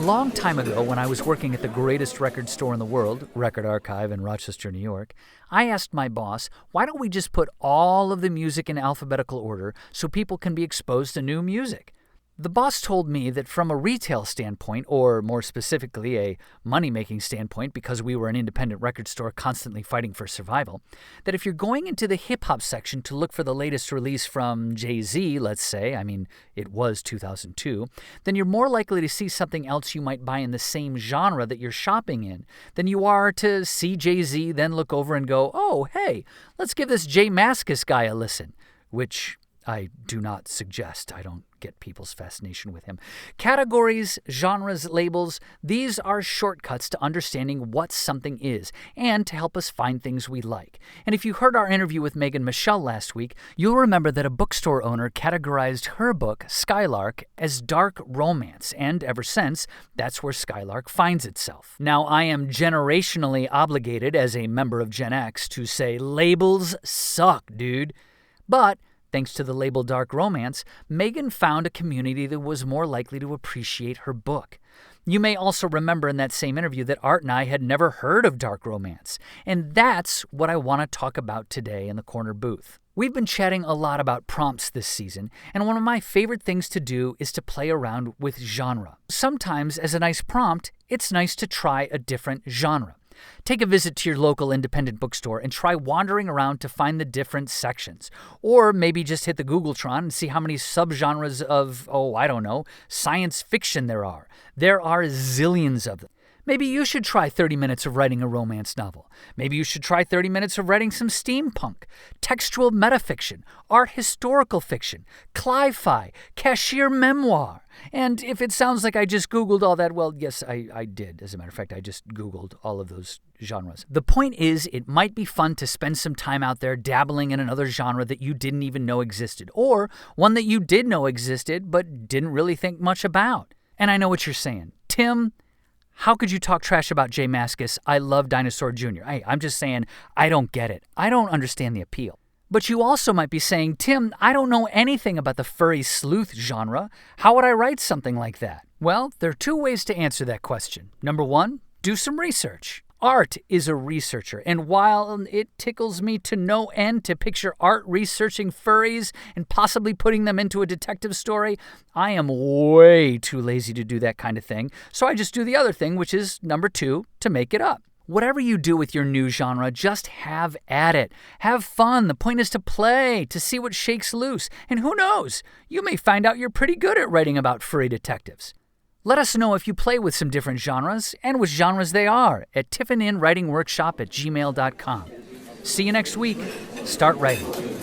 long time ago, when I was working at the greatest record store in the world, Record Archive in Rochester, New York, I asked my boss, why don't we just put all of the music in alphabetical order so people can be exposed to new music? The boss told me that from a retail standpoint, or more specifically a money-making standpoint because we were an independent record store constantly fighting for survival, that if you're going into the hip-hop section to look for the latest release from Jay-Z, let's say, it was 2002, then you're more likely to see something else you might buy in the same genre that you're shopping in than you are to see Jay-Z, then look over and go, oh, hey, let's give this J Mascis guy a listen, which I do not suggest. I don't get people's fascination with him. Categories, genres, labels, these are shortcuts to understanding what something is and to help us find things we like. And if you heard our interview with Megan Michelle last week, you'll remember that a bookstore owner categorized her book, Skylark, as dark romance, and ever since, that's where Skylark finds itself. Now, I am generationally obligated as a member of Gen X to say labels suck, dude. But thanks to the label dark romance, Megan found a community that was more likely to appreciate her book. You may also remember in that same interview that Art and I had never heard of dark romance, and that's what I want to talk about today in the corner booth. We've been chatting a lot about prompts this season, and one of my favorite things to do is to play around with genre. Sometimes, as a nice prompt, it's nice to try a different genre. Take a visit to your local independent bookstore and try wandering around to find the different sections. Or maybe just hit the Googletron and see how many subgenres of, science fiction there are. There are zillions of them. Maybe you should try 30 minutes of writing a romance novel. Maybe you should try 30 minutes of writing some steampunk, textual metafiction, art historical fiction, cli-fi, cashier memoir. And if it sounds like I just Googled all that, well, yes, I did. As a matter of fact, I just Googled all of those genres. The point is, it might be fun to spend some time out there dabbling in another genre that you didn't even know existed, or one that you did know existed but didn't really think much about. And I know what you're saying. Tim, how could you talk trash about J Mascis? I love Dinosaur Jr. Hey, I'm just saying, I don't get it. I don't understand the appeal. But you also might be saying, Tim, I don't know anything about the furry sleuth genre. How would I write something like that? Well, there are two ways to answer that question. Number one, do some research. Art is a researcher, and while it tickles me to no end to picture Art researching furries and possibly putting them into a detective story, I am way too lazy to do that kind of thing, so I just do the other thing, which is number two, to make it up. Whatever you do with your new genre, just have at it. Have fun. The point is to play, to see what shakes loose, and who knows, you may find out you're pretty good at writing about furry detectives. Let us know if you play with some different genres and which genres they are at TiffinInnWritingWorkshop@gmail.com. See you next week. Start writing.